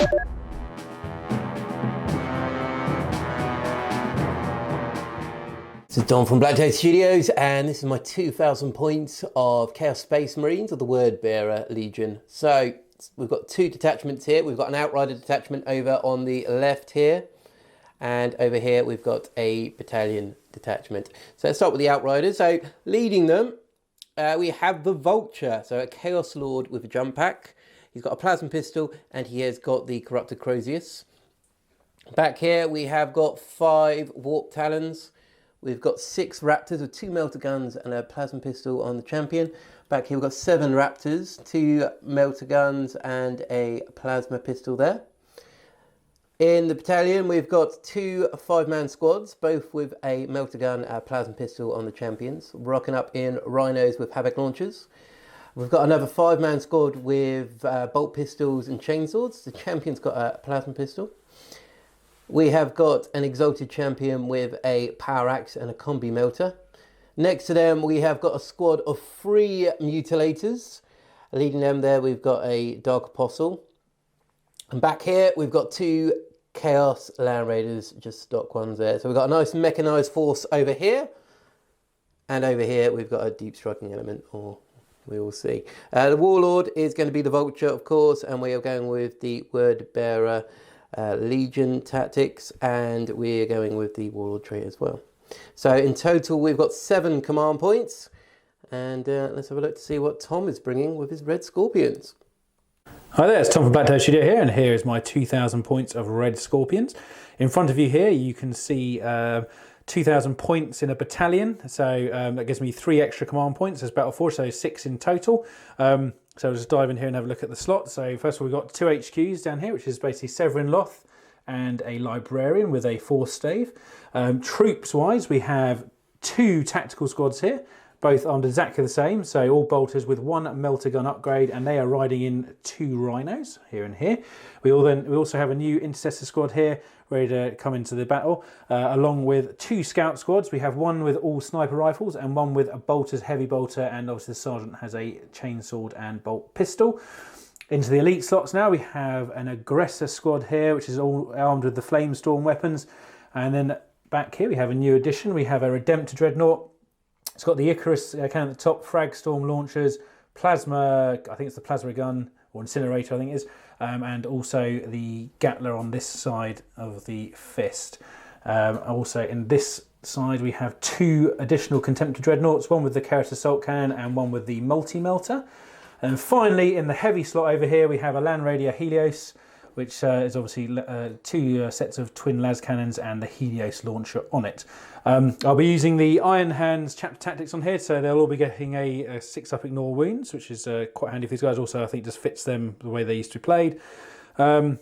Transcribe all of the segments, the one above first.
This is Don from BlackToad Studios, and this is my 2,000 points of Chaos Space Marines of the Word Bearer Legion. So we've got two detachments here. We've got an Outrider detachment over on the left here, and over here we've got a battalion detachment. So let's start with the Outriders. So leading them, we have the Vulture, so a Chaos Lord with a jump pack. He's got a plasma pistol, and he has got the Corrupted Crozius. Back here we have got 5 Warp Talons. We've got 6 Raptors with 2 melter guns and a plasma pistol on the champion. Back here we've got 7 Raptors, 2 melter guns and a plasma pistol there. In the battalion we've got 2 5-man squads, both with a melter gun and a plasma pistol on the champions, rocking up in Rhinos with Havoc launchers. We've got another 5-man squad with bolt pistols and chainswords. The champion's got a plasma pistol. We have got an Exalted Champion with a Power Axe and a Combi Melter. Next to them we have got a squad of 3 Mutilators. Leading them there we've got a Dark Apostle. And back here we've got 2 Chaos Land Raiders, just stock ones there. So we've got a nice mechanised force over here. And over here we've got a deep striking element, or we will see. The Warlord is going to be the Vulture, of course, and we are going with the Word Bearer Legion tactics, and we're going with the Warlord trait as well. So in total we've got 7 command points, and let's have a look to see what Tom is bringing with his Red Scorpions. Hi there, it's Tom from BlackToad Studio here, and here is my 2,000 points of Red Scorpions. In front of you here you can see 2,000 points in a battalion, so that gives me 3 extra command points as Battle Force, so 6 in total. So we'll just dive in here and have a look at the slot. So first of all, we've got 2 HQs down here, which is basically Severin Loth and a Librarian with a Force Stave. Troops-wise, we have 2 tactical squads here, both armed exactly the same. So all bolters with 1 melter gun upgrade, and they are riding in 2 Rhinos here and here. We also have a new Intercessor squad here, ready to come into the battle, along with 2 scout squads. We have 1 with all sniper rifles and 1 with a bolter's heavy bolter, and obviously the sergeant has a chainsword and bolt pistol. Into the elite slots now, we have an aggressor squad here, which is all armed with the Flamestorm weapons. And then back here we have a new addition. We have a Redemptor Dreadnought. It's got the Icarus cannon at the top, frag storm launchers, plasma, I think it's the plasma gun, or incinerator I think it is, and also the Gatler on this side of the fist. Also in this side we have 2 additional Contemptor Dreadnoughts, one with the Carrot Assault Cannon and one with the Multi-Melter. And finally in the heavy slot over here we have a Land Raider Helios, which is obviously 2 sets of twin las cannons and the Helios launcher on it. I'll be using the Iron Hands chapter tactics on here, so they'll all be getting a 6 up ignore wounds, which is quite handy for these guys. Also I think just fits them the way they used to be played. I'll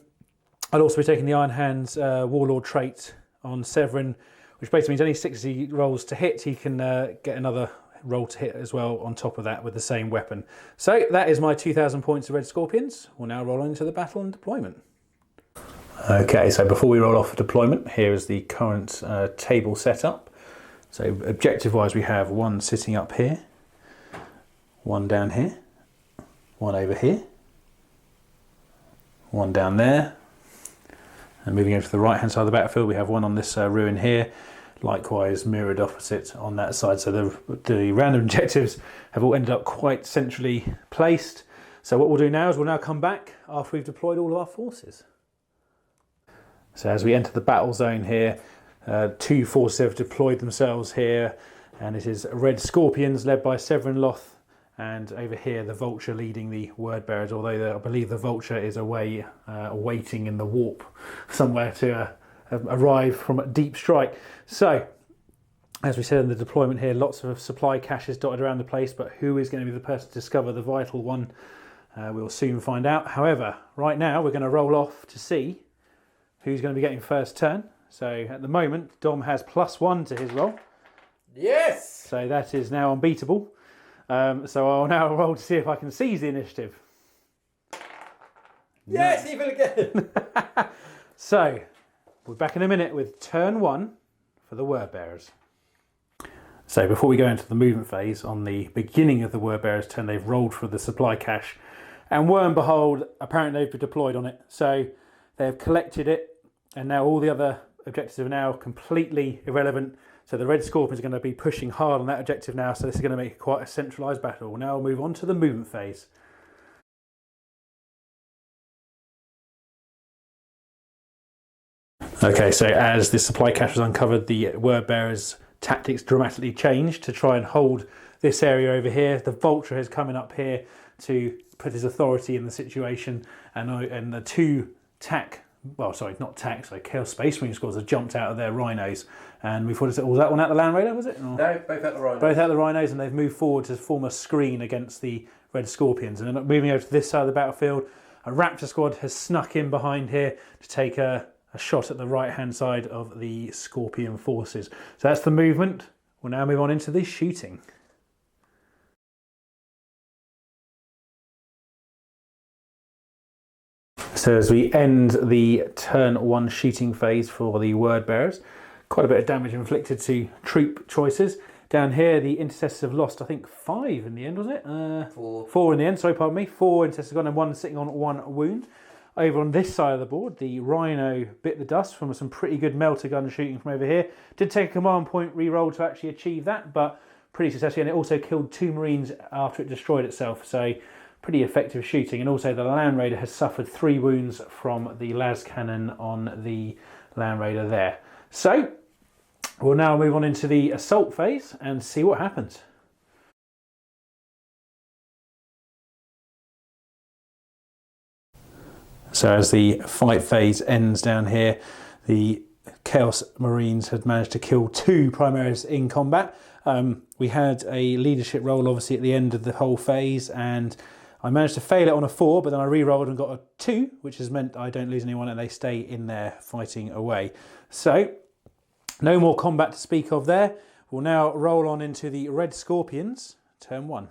also be taking the Iron Hands Warlord trait on Severin, which basically means any 60 rolls to hit he can get another roll to hit as well on top of that with the same weapon. So that is my 2,000 points of Red Scorpions. We'll now roll into the battle and deployment. Okay, so before we roll off for deployment, here is the current table setup. So objective wise we have 1 sitting up here, 1 down here, 1 over here, 1 down there, and moving over to the right hand side of the battlefield we have 1 on this ruin here, likewise mirrored opposite on that side. So the random objectives have all ended up quite centrally placed. So what we'll do now is we'll now come back after we've deployed all of our forces. So as we enter the battle zone here, 2 forces have deployed themselves here, and it is Red Scorpions led by Severin Loth, and over here the Vulture leading the Word Bearers, although I believe the Vulture is away waiting in the warp somewhere to arrive from a deep strike. So as we said in the deployment here, lots of supply caches dotted around the place, but who is going to be the person to discover the vital one, we'll soon find out. However, right now we're going to roll off to see who's going to be getting first turn. So at the moment Dom has +1 to his roll. Yes! So that is now unbeatable. So I'll now roll to see if I can seize the initiative. Yes, no. Even again! So we're back in a minute with turn 1 for the Word Bearers. So before we go into the movement phase, on the beginning of the Word Bearers turn they've rolled for the supply cache, and lo and behold, apparently they've deployed on it. So They have collected it, and now all the other objectives are now completely irrelevant. So the Red Scorpions are going to be pushing hard on that objective now, so this is going to make it quite a centralised battle. Now we'll move on to the movement phase. Okay, so as the supply cache was uncovered, the word bearers' tactics dramatically changed to try and hold this area over here. The Vulture is coming up here to put his authority in the situation, and the two Chaos Space Marine squads have jumped out of their rhinos, and we thought, was that one out the Land Raider, was it? No, both out the rhinos. Both out the rhinos, and they've moved forward to form a screen against the Red Scorpions. And then moving over to this side of the battlefield, a Raptor squad has snuck in behind here to take a shot at the right-hand side of the Scorpion forces. So that's the movement. We'll now move on into the shooting. So as we end the turn 1 shooting phase for the word bearers, quite a bit of damage inflicted to troop choices. Down here, the intercessors have lost, I think, 5 in the end, was it? 4 in the end, sorry, pardon me. 4 intercessors gone and 1 sitting on 1 wound. Over on this side of the board, the Rhino bit the dust from some pretty good melter gun shooting from over here. Did take a command point reroll to actually achieve that, but pretty successfully, and it also killed 2 Marines after it destroyed itself, so pretty effective shooting. And also the Land Raider has suffered 3 wounds from the las cannon on the Land Raider there. So we'll now move on into the assault phase and see what happens. So as the fight phase ends down here, the Chaos Marines had managed to kill 2 Primaris in combat. We had a leadership roll obviously at the end of the whole phase, and I managed to fail it on a 4, but then I re-rolled and got a 2, which has meant I don't lose anyone and they stay in there fighting away. So no more combat to speak of there. We'll now roll on into the Red Scorpions, turn 1.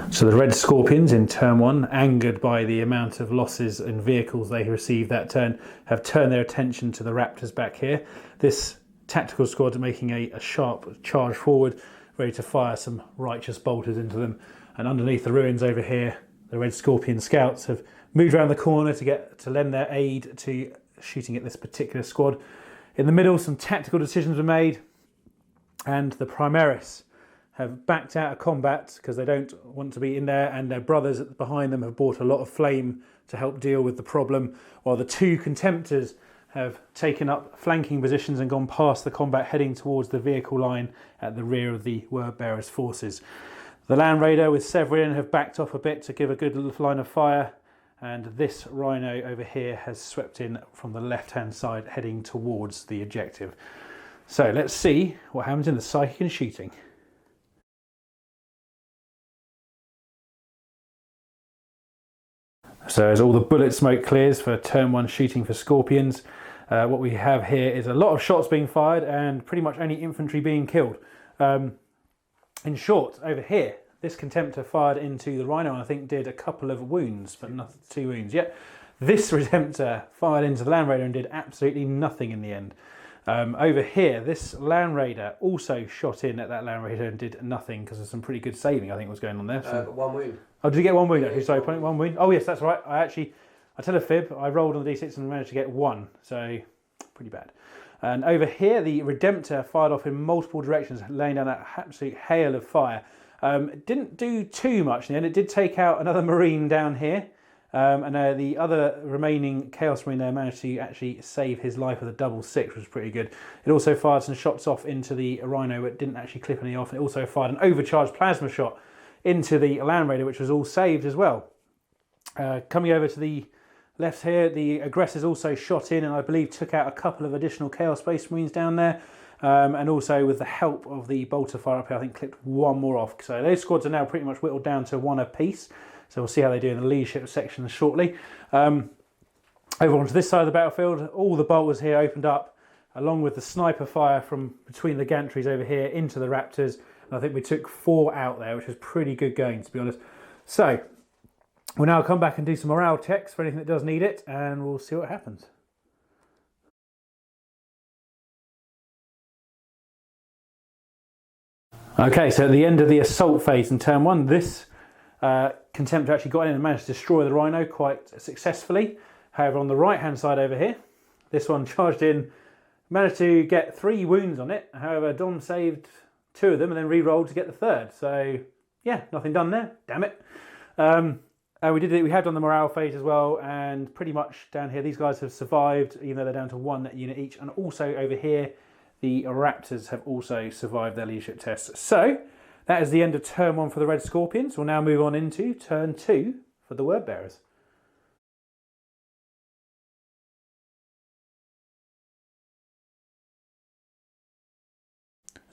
So the Red Scorpions in turn 1, angered by the amount of losses and vehicles they received that turn, have turned their attention to the Raptors back here. This tactical squad making a sharp charge forward, ready to fire some righteous bolters into them. And underneath the ruins over here, the Red Scorpion scouts have moved around the corner to lend their aid to shooting at this particular squad. In the middle, some tactical decisions were made, and the Primaris have backed out of combat because they don't want to be in there, and their brothers behind them have brought a lot of flame to help deal with the problem, while the 2 Contemptors have taken up flanking positions and gone past the combat, heading towards the vehicle line at the rear of the word bearers' forces. The Land Raider with Severin have backed off a bit to give a good little line of fire, and this Rhino over here has swept in from the left-hand side, heading towards the objective. So let's see what happens in the psychic and shooting. So as all the bullet smoke clears for turn 1 shooting for Scorpions, what we have here is a lot of shots being fired and pretty much only infantry being killed. In short, over here, this Contemptor fired into the Rhino and I think did a couple of wounds, but not 2 wounds yet. This Redemptor fired into the Land Raider and did absolutely nothing in the end. Over here, this Land Raider also shot in at that Land Raider and did nothing because of some pretty good saving I think was going on there. So, 1 wound. Oh, did you get 1 wound actually? Sorry, 1 wound. Oh yes, that's right. I tell a fib. I rolled on the d6 and managed to get 1, so pretty bad. And over here, the Redemptor fired off in multiple directions, laying down an absolute hail of fire. It didn't do too much in the end. It did take out another Marine down here, and the other remaining Chaos Marine there managed to actually save his life with a double 6, which was pretty good. It also fired some shots off into the Rhino, but didn't actually clip any off. And it also fired an overcharged plasma shot into the Land Raider, which was all saved as well. Coming over to the left here, the aggressors also shot in and I believe took out a couple of additional Chaos Space Marines down there. And also with the help of the bolter fire up here, I think clipped 1 more off. So those squads are now pretty much whittled down to 1 apiece. So we'll see how they do in the leadership section shortly. Over onto this side of the battlefield, all the bolters here opened up, along with the sniper fire from between the gantries over here into the Raptors. And I think we took 4 out there, which was pretty good going, to be honest. So we'll now come back and do some morale checks for anything that does need it, and we'll see what happens. Okay, so at the end of the assault phase in turn 1, this Contemptor actually got in and managed to destroy the Rhino quite successfully. However, on the right-hand side over here, this one charged in, managed to get 3 wounds on it. However, Dom saved 2 of them and then re-rolled to get the 3rd. So, yeah, nothing done there. Damn it. We have done the morale phase as well, and pretty much down here, these guys have survived, even though they're down to 1 unit each. And also over here, the Raptors have also survived their leadership tests. So, that is the end of turn 1 for the Red Scorpions. We'll now move on into turn 2 for the Word Bearers.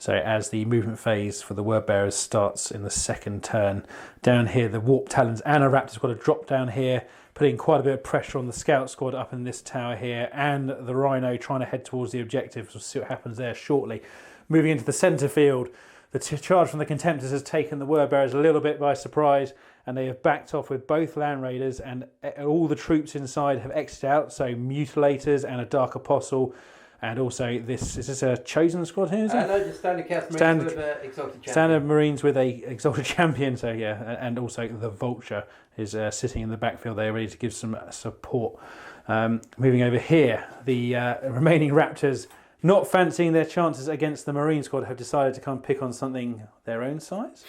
So as the movement phase for the Word Bearers starts in the 2nd turn, down here the Warp Talons and a Raptor squad have dropped down here, putting quite a bit of pressure on the Scout squad up in this tower here, and the Rhino trying to head towards the objective. We'll see what happens there shortly. Moving into the centre field, the charge from the Contemptors has taken the Word Bearers a little bit by surprise, and they have backed off with both Land Raiders, and all the troops inside have exited out, so Mutilators and a Dark Apostle. And also, is this a chosen squad here? Is it? No, just standard Chaos Marines with an exalted champion. Standard Marines with a exalted champion. So yeah, and also the Vulture is sitting in the backfield there, ready to give some support. Moving over here, the remaining Raptors, not fancying their chances against the Marine squad, have decided to come pick on something their own size.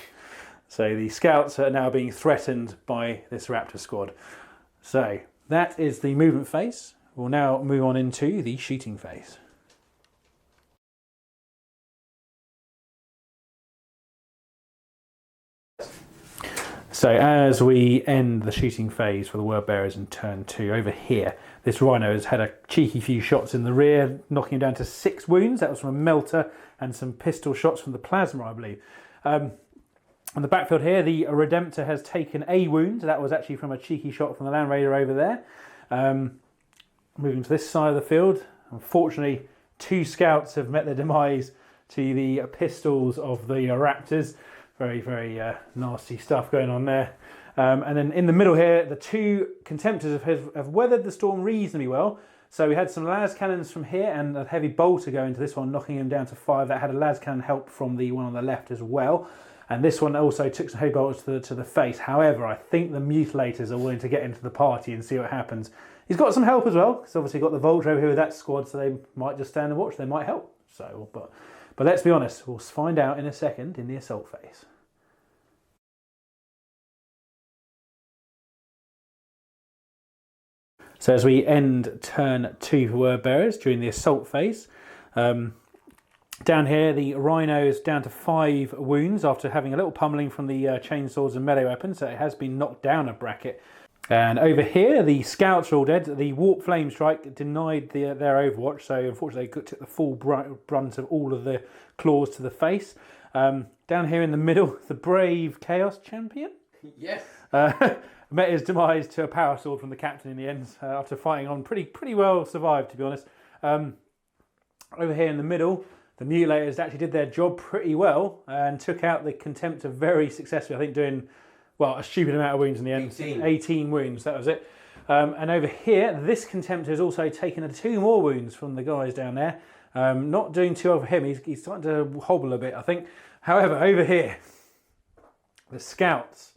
So the Scouts are now being threatened by this Raptor squad. So that is the movement phase. We'll now move on into the shooting phase. So as we end the shooting phase for the Word Bearers in turn 2, over here, this Rhino has had a cheeky few shots in the rear, knocking him down to 6 wounds. That was from a melter and some pistol shots from the plasma, I believe. On the backfield here, the Redemptor has taken a wound. That was actually from a cheeky shot from the Land Raider over there. Moving to this side of the field, unfortunately, 2 Scouts have met their demise to the pistols of the Raptors. Very, very nasty stuff going on there. And then in the middle here, the 2 Contemptors have weathered the storm reasonably well. So we had some las cannons from here and a heavy bolter go into this one, knocking him down to 5. That had a las cannon help from the one on the left as well. And this one also took some heavy bolters to the face. However, I think the Mutilators are willing to get into the party and see what happens. He's got some help as well. He's obviously got the Vulture over here with that squad, so they might just stand and watch. They might help. So, but let's be honest, we'll find out in a second in the assault phase. So as we end turn 2 for Word Bearers during the assault phase, down here the Rhino is down to 5 wounds after having a little pummeling from the chainswords and melee weapons, so it has been knocked down a bracket. And over here, the Scouts are all dead. The Warp Flame Strike denied their overwatch, so unfortunately they took the full brunt of all of the claws to the face. Down here in the middle, the brave Chaos Champion. Yes. Met his demise to a power sword from the captain in the end, after fighting on pretty well survived, to be honest. Over here in the middle, the Mutilators actually did their job pretty well and took out the Contemptor very successfully, I think doing, well, a stupid amount of wounds in the end. 18 wounds, that was it. And over here, this Contemptor has also taken 2 more wounds from the guys down there. Not doing too well for him, he's starting to hobble a bit, I think. However, over here, the Scouts,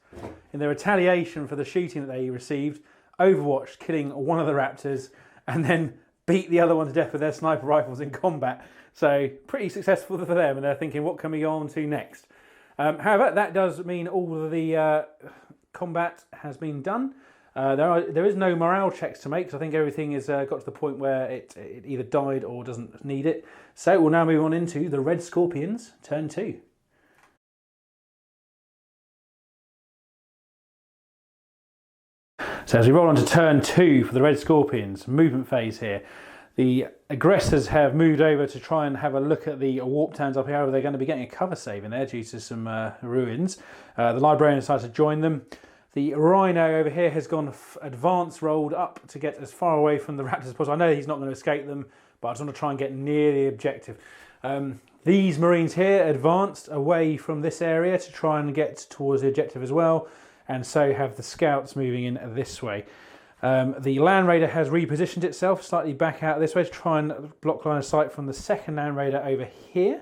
in their retaliation for the shooting that they received, overwatched, killing one of the Raptors, and then beat the other one to death with their sniper rifles in combat. So pretty successful for them, and they're thinking, what can we go on to next? However, that does mean all of the combat has been done. There is no morale checks to make, because I think everything has got to the point where it either died or doesn't need it. So we'll now move on into the Red Scorpions, turn 2. So as we roll on to turn 2 for the Red Scorpions, movement phase here, the aggressors have moved over to try and have a look at the Warp Towns up here. However, they're going to be getting a cover save in there due to some ruins. The Librarian decided to join them. The Rhino over here has gone advance rolled up to get as far away from the Raptors as possible. I know he's not going to escape them, but I just want to try and get near the objective. These Marines here advanced away from this area to try and get towards the objective as well, and so have the Scouts moving in this way. The Land Raider has repositioned itself slightly back out this way to try and block line of sight from the second Land Raider over here.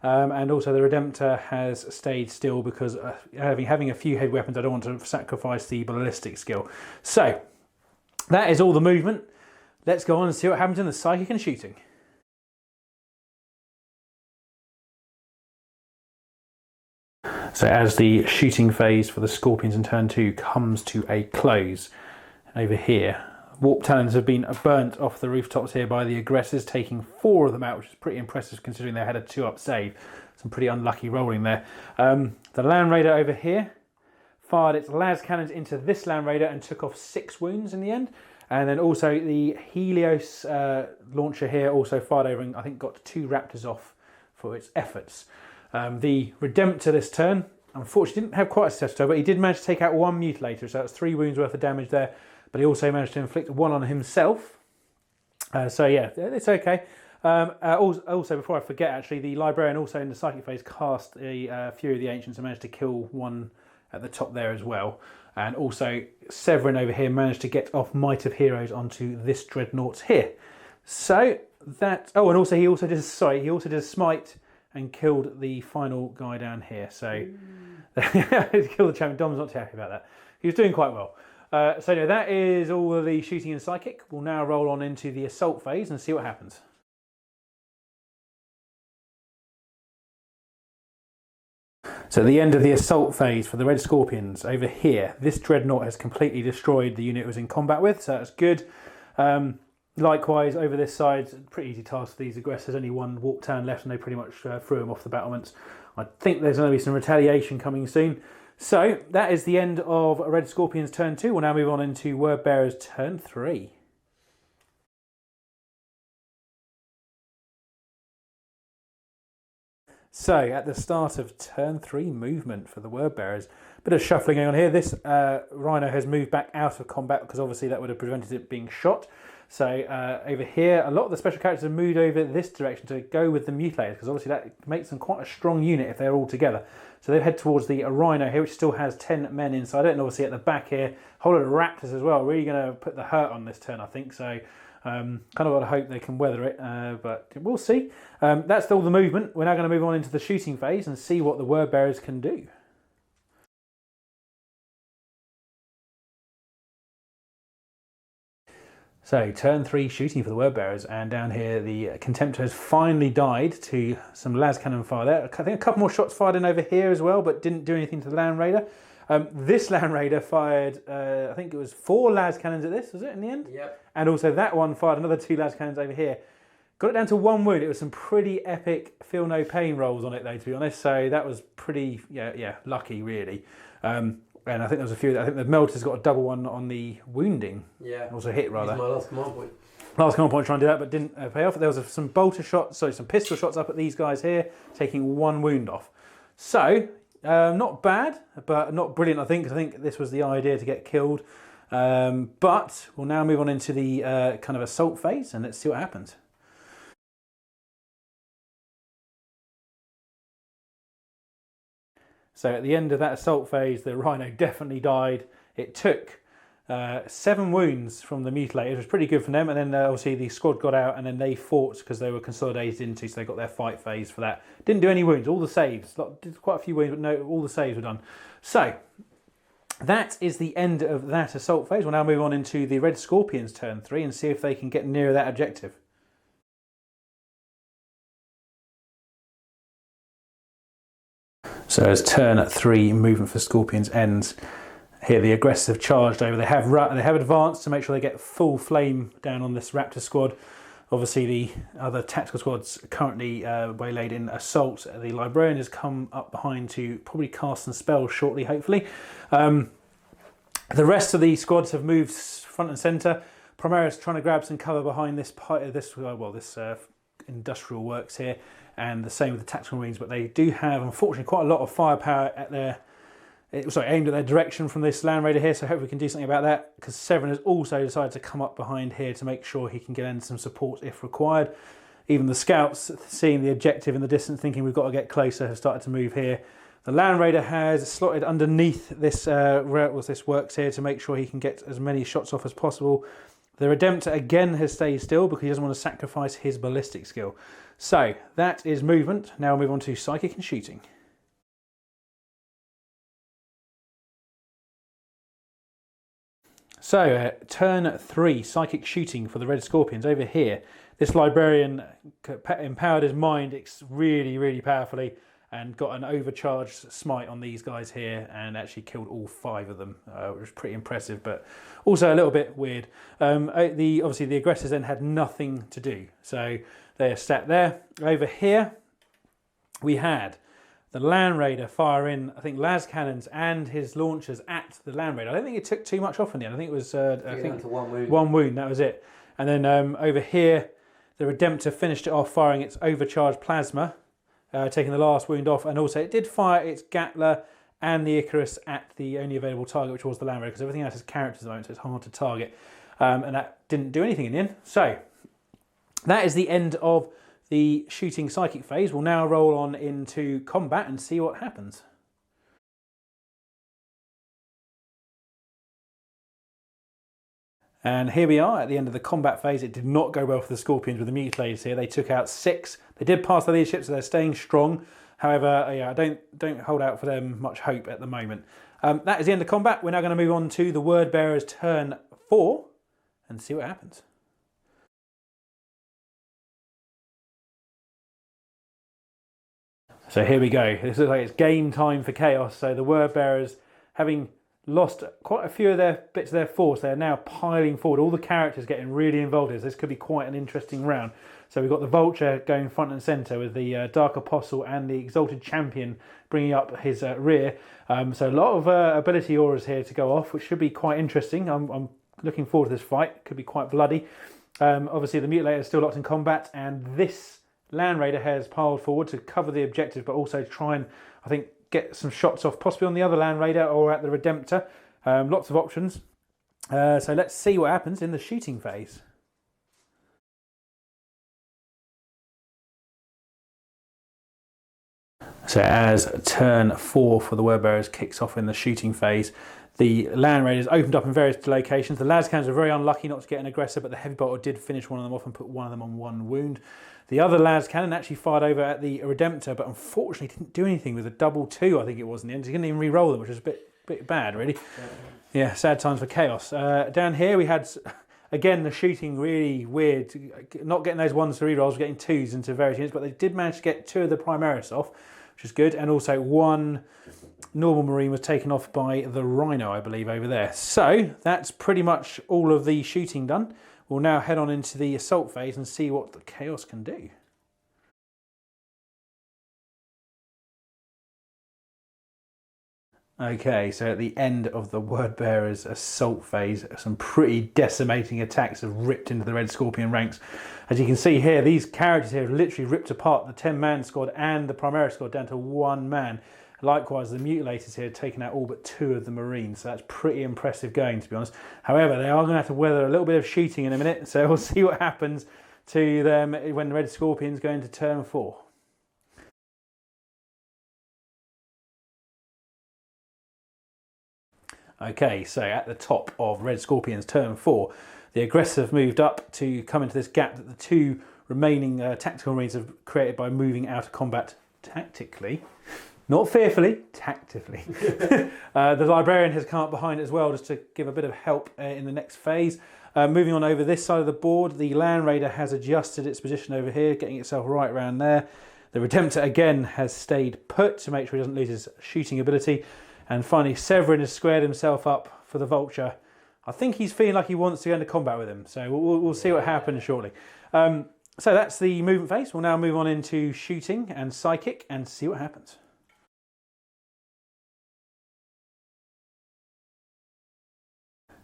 And also the Redemptor has stayed still because having a few heavy weapons, I don't want to sacrifice the ballistic skill. So that is all the movement. Let's go on and see what happens in the psychic and shooting. So as the shooting phase for the Scorpions in turn 2 comes to a close, over here, warp talons have been burnt off the rooftops here by the aggressors, taking 4 of them out, which is pretty impressive considering they had a 2-up save. Some pretty unlucky rolling there. The Land Raider over here fired its las cannons into this Land Raider and took off 6 wounds in the end. And then also the Helios launcher here also fired over and I think got 2 Raptors off for its efforts. The Redemptor this turn, unfortunately didn't have quite a successful turn, but he did manage to take out 1 Mutilator, so that's 3 wounds worth of damage there. But he also managed to inflict 1 on himself. So yeah, it's okay. Also, before I forget, actually, the Librarian also in the Psychic phase cast a Fury of the Ancients and managed to kill 1 at the top there as well. And also Severin over here managed to get off Might of Heroes onto this Dreadnought here. So that, oh, and also he also did a Smite and killed the final guy down here. So he killed the champion. Dom's not too happy about that. He was doing quite well. So no, that is all of the shooting and psychic. We'll now roll on into the assault phase and see what happens. So at the end of the assault phase for the Red Scorpions, over here, this Dreadnought has completely destroyed the unit it was in combat with, so that's good. Likewise, over this side, pretty easy task for these aggressors, only 1 warp turn left and they pretty much threw them off the battlements. I think there's going to be some retaliation coming soon. So that is the end of Red Scorpions turn 2. We'll now move on into Word Bearers turn 3. So at the start of turn 3 movement for the Word Bearers, bit of shuffling going on here. This Rhino has moved back out of combat because obviously that would have prevented it being shot. So over here, a lot of the special characters have moved over this direction to go with the Mutilators because obviously that makes them quite a strong unit if they're all together. So they've head towards the Rhino here, which still has 10 men inside it, and obviously at the back here, a whole lot of Raptors as well. Really going to put the hurt on this turn, I think. So kind of got to hope they can weather it, but we'll see. That's all the movement. We're now going to move on into the shooting phase and see what the Word Bearers can do. So turn 3 shooting for the Word Bearers, and down here the Contemptor has finally died to some las cannon fire there. I think a couple more shots fired in over here as well, but didn't do anything to the Land Raider. This Land Raider fired, I think it was 4 las cannons at this, was it in the end? Yep. And also that one fired another 2 las cannons over here. Got it down to 1 wound. It was some pretty epic feel no pain rolls on it though, to be honest. So that was pretty, yeah, lucky really. And I think there was a few. I think the Melter's got a double one on the wounding. Yeah. Also hit rather. My last command point. Last command point trying to do that, but didn't pay off. There was some bolter shots, sorry, some pistol shots up at these guys here, taking 1 wound off. So not bad, but not brilliant. I think this was the idea to get killed. But we'll now move on into the kind of assault phase, and let's see what happens. So at the end of that assault phase, the Rhino definitely died. It took 7 wounds from the Mutilators, which was pretty good for them. And then obviously the squad got out and then they fought because they were consolidated into, so they got their fight phase for that. Didn't do any wounds, all the saves. Did quite a few wounds, but no, all the saves were done. So that is the end of that assault phase. We'll now move on into the Red Scorpions turn 3 and see if they can get nearer that objective. So as turn 3 movement for Scorpions ends, here the aggressors have charged over. They have advanced to make sure they get full flame down on this Raptor squad. Obviously the other tactical squads currently waylaid in assault. The Librarian has come up behind to probably cast some spells shortly, hopefully. The rest of the squads have moved front and centre. Primaris trying to grab some cover behind this industrial works here, and the same with the tactical marines, but they do have, unfortunately, quite a lot of firepower at aimed at their direction from this Land Raider here, so hopefully we can do something about that, because Severin has also decided to come up behind here to make sure he can get in some support if required. Even the scouts, seeing the objective in the distance, thinking we've got to get closer, have started to move here. The Land Raider has slotted underneath this works here to make sure he can get as many shots off as possible. The Redemptor again has stayed still because he doesn't want to sacrifice his ballistic skill. So that is movement. Now we'll move on to psychic and shooting. So turn 3, psychic shooting for the Red Scorpions. Over here, this librarian empowered his mind really powerfully and got an overcharged smite on these guys here and actually killed all 5 of them, which was pretty impressive, but also a little bit weird. Obviously the aggressors then had nothing to do, so they're sat there. Over here, we had the Land Raider fire in, I think, las cannons and his launchers at the Land Raider. I don't think it took too much off in the end. I think it was one wound, that was it. And then over here, the Redemptor finished it off firing its overcharged plasma, taking the last wound off, and also it did fire its Gatler and the Icarus at the only available target, which was the Land Raider, because everything else is characters at the moment, so it's hard to target. And that didn't do anything in the end. So that is the end of the shooting psychic phase. We'll now roll on into combat and see what happens. And here we are at the end of the combat phase. It did not go well for the Scorpions with the mutilators here. They took out 6. They did pass the leadership, so they're staying strong. However, yeah, I don't hold out for them much hope at the moment. That is the end of combat. We're now going to move on to the Word Bearer's turn 4 and see what happens. So here we go. This looks like it's game time for Chaos. So the Word Bearers, having lost quite a few of their bits of their force, they're now piling forward. All the characters getting really involved in this. This could be quite an interesting round. So we've got the Vulture going front and centre with the Dark Apostle and the Exalted Champion bringing up his rear. So a lot of ability auras here to go off, which should be quite interesting. I'm looking forward to this fight. It could be quite bloody. Obviously the Mutilator is still locked in combat, and this Land Raider has piled forward to cover the objective, but also to try and, I think, get some shots off, possibly on the other Land Raider or at the Redemptor. Lots of options. So let's see what happens in the shooting phase. So as turn 4 for the Word Bearers kicks off in the shooting phase, the Land Raiders opened up in various locations. The las cannons were very unlucky not to get an aggressor, but the heavy bolter did finish one of them off and put one of them on 1 wound. The other las cannon actually fired over at the Redemptor, but unfortunately didn't do anything with a double 2, I think it was in the end. He didn't even re-roll them, which was a bit bad, really. Yeah, sad times for Chaos. Down here we had, again, the shooting really weird. Not getting those 1s to re-rolls, getting 2s into various units, but they did manage to get 2 of the Primaris off, which is good. And also 1 normal Marine was taken off by the Rhino, I believe, over there. So that's pretty much all of the shooting done. We'll now head on into the assault phase and see what the Chaos can do. Okay, so at the end of the Word Bearer's assault phase, some pretty decimating attacks have ripped into the Red Scorpion ranks. As you can see here, these characters here have literally ripped apart the 10-man squad and the Primaris squad down to 1 man. Likewise, the Mutilators here have taken out all but 2 of the Marines, so that's pretty impressive going, to be honest. However, they are going to have to weather a little bit of shooting in a minute, so we'll see what happens to them when the Red Scorpions go into turn 4. Okay, so at the top of Red Scorpion's turn 4, the aggressors have moved up to come into this gap that the 2 remaining tactical Marines have created by moving out of combat tactically. Not fearfully, tactically. The Librarian has come up behind as well just to give a bit of help in the next phase. Moving on over this side of the board, the Land Raider has adjusted its position over here, getting itself right around there. The Redemptor again has stayed put to make sure he doesn't lose his shooting ability. And finally, Severin has squared himself up for the Vulture. I think he's feeling like he wants to go into combat with him, so we'll see what happens shortly. So that's the movement phase. We'll now move on into shooting and psychic and see what happens.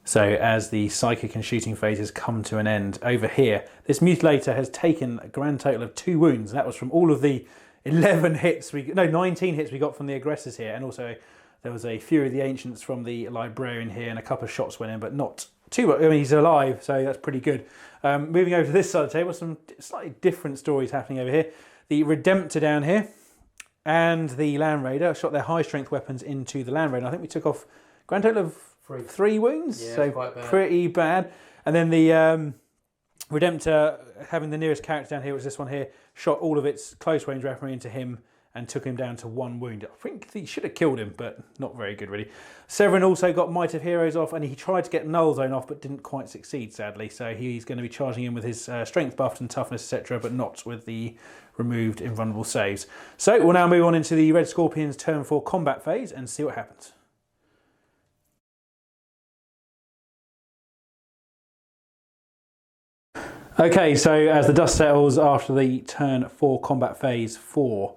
So as the psychic and shooting phases come to an end, over here, this Mutilator has taken a grand total of 2 wounds. That was from all of the 19 hits we got from the aggressors here, and also there was a Fury of the Ancients from the Librarian here, and a couple of shots went in, but not too much. I mean, he's alive, so that's pretty good. Moving over to this side of the table, some slightly different stories happening over here. The Redemptor down here and the Land Raider shot their high strength weapons into the Land Raider. I think we took off a grand total of 3 wounds, yeah, so quite bad. Pretty bad. And then the Redemptor, having the nearest character down here, was this one here, shot all of its close range weaponry into him and took him down to 1 wound. I think he should have killed him, but not very good really. Severin also got Might of Heroes off, and he tried to get Null Zone off, but didn't quite succeed, sadly. So he's going to be charging in with his strength buffed and toughness, etc., but not with the removed invulnerable saves. So we'll now move on into the Red Scorpions turn 4 combat phase and see what happens. Okay, so as the dust settles after the turn 4 combat phase for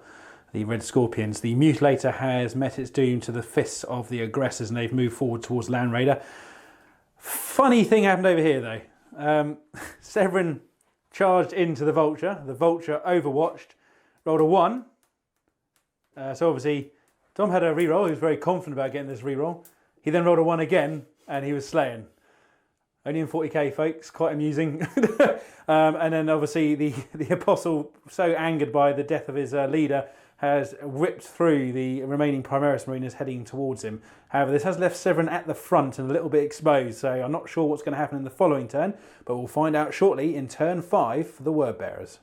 the Red Scorpions, the Mutilator has met its doom to the fists of the aggressors, and they've moved forward towards Land Raider. Funny thing happened over here though. Severin charged into the Vulture. The Vulture overwatched, rolled a 1. So obviously Tom had a reroll. He was very confident about getting this reroll. He then rolled a 1 again, and he was slaying. Only in 40k, folks. Quite amusing. And then obviously the Apostle, so angered by the death of his leader, has ripped through the remaining Primaris Mariners heading towards him. However, this has left Severin at the front and a little bit exposed, so I'm not sure what's going to happen in the following turn, but we'll find out shortly in turn 5 for the Word Bearers.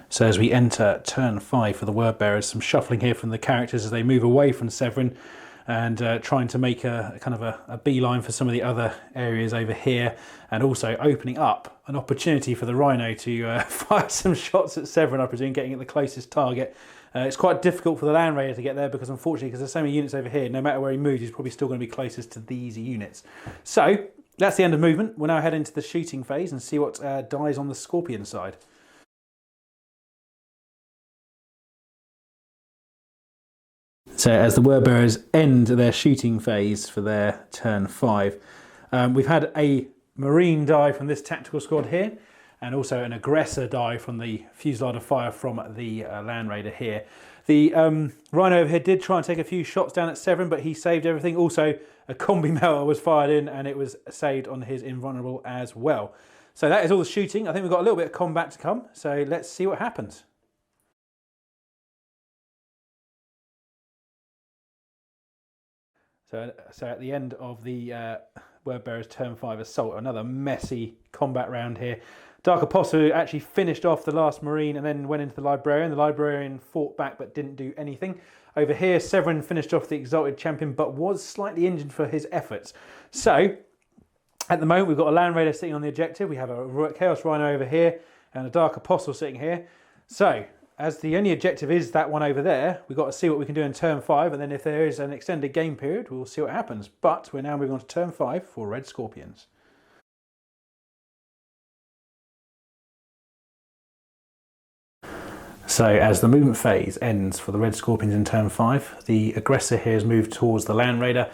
So as we enter turn 5 for the Word Bearers, some shuffling here from the characters as they move away from Severin and trying to make a kind of a beeline for some of the other areas over here, and also opening up an opportunity for the Rhino to fire some shots at Severin, I presume, getting at the closest target. It's quite difficult for the Land Raider to get there because unfortunately, because there's so many units over here, no matter where he moves, he's probably still going to be closest to these units. So that's the end of movement. We'll now head into the shooting phase and see what dies on the Scorpion side. So as the Word Bearers end their shooting phase for their turn 5, we've had a Marine die from this tactical squad here, and also an aggressor die from the fusillade of fire from the Land Raider here. The Rhino over here did try and take a few shots down at Severin, but he saved everything. Also, a combi melta was fired in, and it was saved on his invulnerable as well. So that is all the shooting. I think we've got a little bit of combat to come, so let's see what happens. So at the end of the Word Bearers turn 5 assault, another messy combat round here. Dark Apostle actually finished off the last Marine and then went into the Librarian. The Librarian fought back but didn't do anything. Over here, Severin finished off the Exalted Champion but was slightly injured for his efforts. So at the moment, we've got a Land Raider sitting on the objective. We have a Chaos Rhino over here and a Dark Apostle sitting here. So as the only objective is that one over there, we've got to see what we can do in turn 5, and then if there is an extended game period, we'll see what happens. But we're now moving on to turn 5 for Red Scorpions. So as the movement phase ends for the Red Scorpions in turn 5, the aggressor here has moved towards the Land Raider.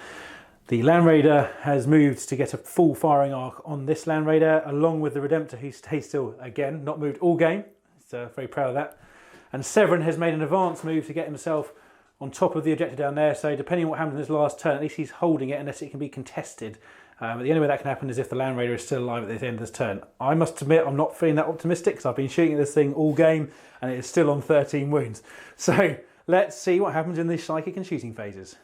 The Land Raider has moved to get a full firing arc on this Land Raider, along with the Redemptor, who stays still again, not moved all game. So very proud of that. And Severin has made an advanced move to get himself on top of the objective down there. So depending on what happens in this last turn, at least he's holding it unless it can be contested. But the only way that can happen is if the Land Raider is still alive at the end of this turn. I must admit, I'm not feeling that optimistic because I've been shooting at this thing all game and it is still on 13 wounds. So let's see what happens in the psychic and shooting phases.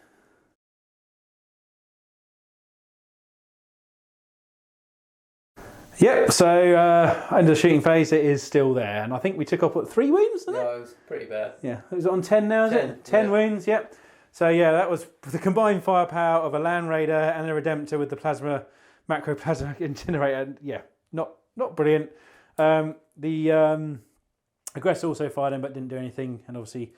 Yep, so under the shooting phase, it is still there. And I think we took off, what, 3 wounds? No, it was pretty bad. Yeah, is it on 10 now, is it? 10 wounds, yep. So yeah, that was the combined firepower of a Land Raider and a Redemptor with the macro plasma incinerator. Yeah, not brilliant. The aggressor also fired in but didn't do anything. And obviously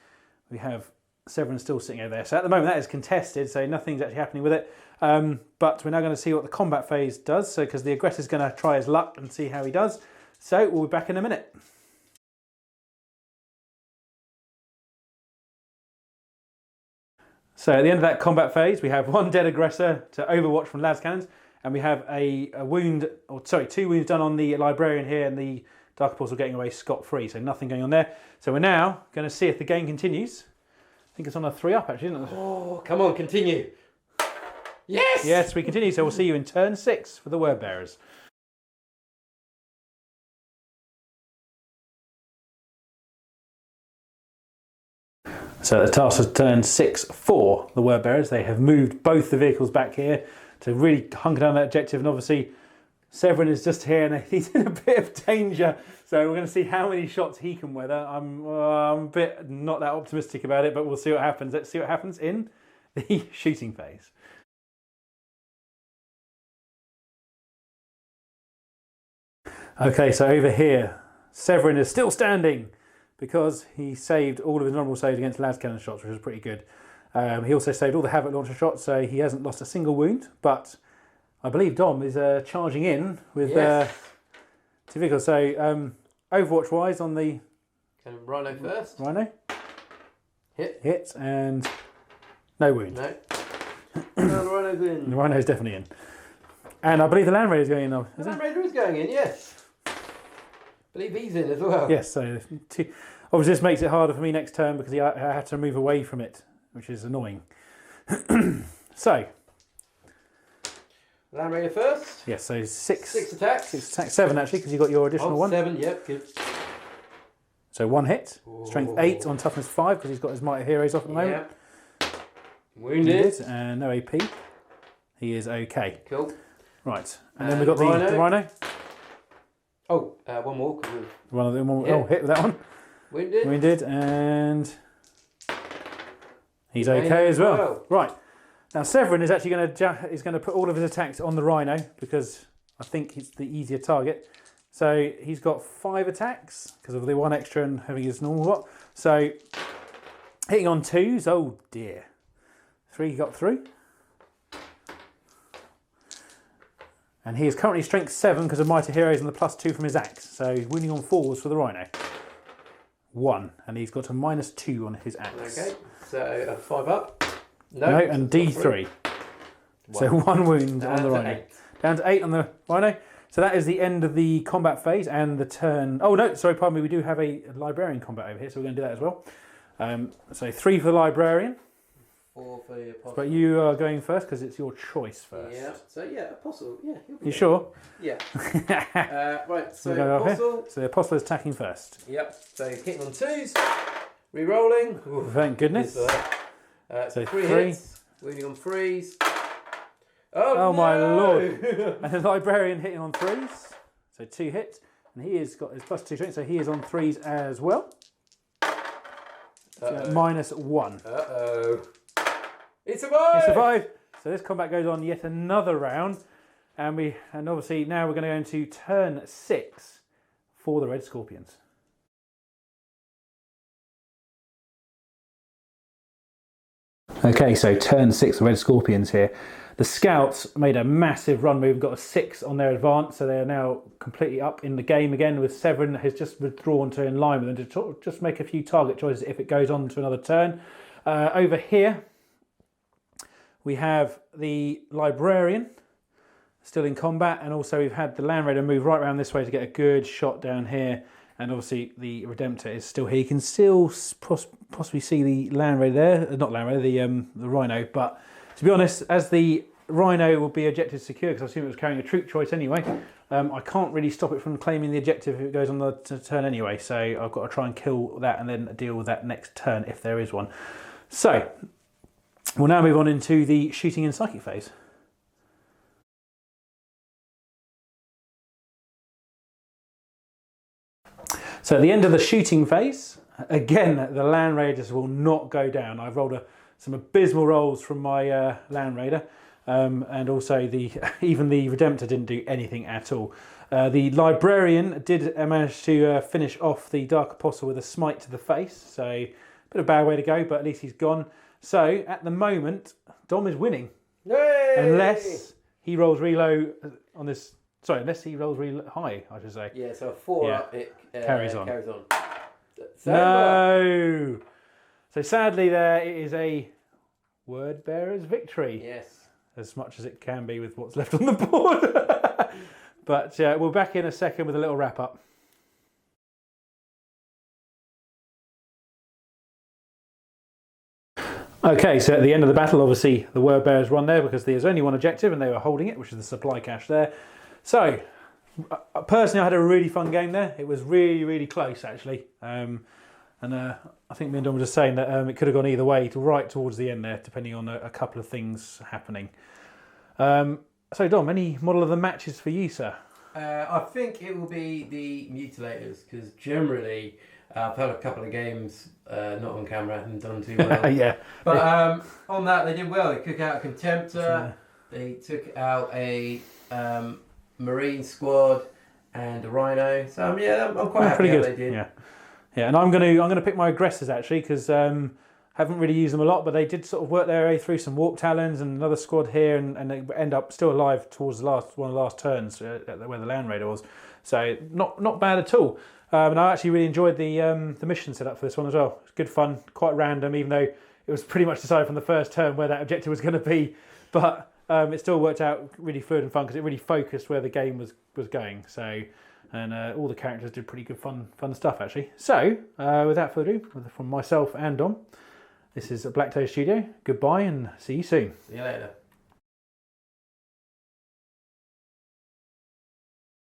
we have Severin still sitting over there. So at the moment that is contested, so nothing's actually happening with it. But we're now going to see what the combat phase does. So because the aggressor is going to try his luck and see how he does. So we'll be back in a minute. So at the end of that combat phase, we have 1 dead aggressor to overwatch from las cannons, and we have a wound, or sorry, 2 wounds done on the Librarian here, and the Dark Apostle getting away scot-free, so nothing going on there. So we're now going to see if the game continues. I think it's on a 3-up actually, isn't it? Oh, come on, continue. Yes! Yes, we continue, so we'll see you in turn 6 for the Word Bearers. So the task has turned 6 for the word bearers. They have moved both the vehicles back here to really hunker down that objective, and obviously Severin is just here and he's in a bit of danger. So we're going to see how many shots he can weather. I'm a bit not that optimistic about it, but we'll see what happens. Let's see what happens in the shooting phase. Okay, so over here, Severin is still standing because he saved all of his normal saves against las cannon shots, which was pretty good. He also saved all the havoc launcher shots, so he hasn't lost a single wound. But I believe Dom is charging in with two vehicles. So Overwatch-wise on the Rhino first. Rhino. Hit. And no wound. No. No, the Rhino's in. The Rhino's definitely in. And I believe the Land Raider's going in now. The Land Raider is going in, yes. I believe he's in as well. Yes, so obviously this makes it harder for me next turn because I have to move away from it, which is annoying. So. Land Raider first. Yes, so six attacks. 6 attacks, 7 actually, because you got your additional one. 7, yep, good. So 1 hit, strength 8 on toughness 5 because he's got his Mighty Heroes off at the moment. Yep. Wounded. And no AP. He is okay. Cool. Right, and then we've got the Rhino. Oh, one more. One of them. Oh, hit with that one. Wounded, and he's okay as well. Right, now Severin is actually going to put all of his attacks on the Rhino because I think he's the easier target. So he's got 5 attacks because of the 1 extra and having his normal lot. So hitting on 2s. Oh dear. 3 got through. And he is currently strength 7 because of Mighty Heroes and the +2 from his axe. So he's wounding on 4s for the Rhino. 1. And he's got a -2 on his axe. Okay, so 5 up. No, and D3. So 1 wound on the Rhino. 8. Down to 8 on the Rhino. So that is the end of the combat phase and the turn. Oh no, sorry, pardon me. We do have a Librarian combat over here, so we're going to do that as well. So 3 for the Librarian. 4 for the Apostle. But you are going first because it's your choice first. Yeah. So Apostle. Yeah. You sure? Yeah. Right. So Apostle. So the Apostle is attacking first. Yep. So hitting on 2s, re-rolling. Thank goodness. So 3 hits, wounding on 3s. Oh no! My lord! And the Librarian hitting on 3s. So 2 hits, and he has got his +2 strength, so he is on 3s as well. So -1. He survived! He survived. So this combat goes on yet another round, and obviously now we're going to go into turn 6 for the Red Scorpions. Okay, so turn 6, the Red Scorpions here. The Scouts made a massive run move, got a 6 on their advance, so they are now completely up in the game again, with Severin has just withdrawn to in line with them to just make a few target choices if it goes on to another turn. Over here, we have the Librarian still in combat, and also we've had the Land Raider move right around this way to get a good shot down here, and obviously the Redemptor is still here. You can still possibly see the Land Raider there, not Land Raider, the Rhino, but to be honest, as the Rhino will be objective secure, because I assume it was carrying a troop choice anyway, I can't really stop it from claiming the objective if it goes on the turn anyway, so I've got to try and kill that and then deal with that next turn if there is one. So, we'll now move on into the shooting and psychic phase. So at the end of the shooting phase, again, the Land Raiders will not go down. I've rolled some abysmal rolls from my Land Raider, and also even the Redemptor didn't do anything at all. The Librarian did manage to finish off the Dark Apostle with a smite to the face, so a bit of a bad way to go, but at least he's gone. So at the moment, Dom is winning. Yay! Unless he rolls relow on this. Sorry, unless he rolls really high, I should say. Yeah, so a 4 up, it carries on. So no! So sadly there, it is a Word Bearer's victory. Yes. As much as it can be with what's left on the board. But we'll back in a second with a little wrap up. Okay, so at the end of the battle, obviously the Word Bearers won there because there's only one objective and they were holding it, which is the supply cache there. So, personally, I had a really fun game there. It was really, really close, actually. And I think me and Dom were just saying that it could have gone either way, right towards the end there, depending on a couple of things happening. So Dom, any model of the matches for you, sir? I think it will be the Mutilators, because generally I've had a couple of games not on camera and done too well. Yeah. But on that they did well. They took out a Contemptor, they took out a Marine squad and a Rhino. So yeah, I'm quite happy how they did. Yeah, yeah. And I'm gonna pick my aggressors actually, because haven't really used them a lot, but they did sort of work their way through some Warp Talons and another squad here, and they end up still alive towards the one of the last turns where the Land Raider was. So not bad at all. And I actually really enjoyed the mission setup for this one as well. It's good fun, quite random, even though it was pretty much decided from the first turn where that objective was going to be. But it still worked out really fluid and fun, because it really focused where the game was going. So, and all the characters did pretty good fun stuff actually. So without further ado, from myself and Dom, this is BlackToad Studio. Goodbye and see you soon. See you later.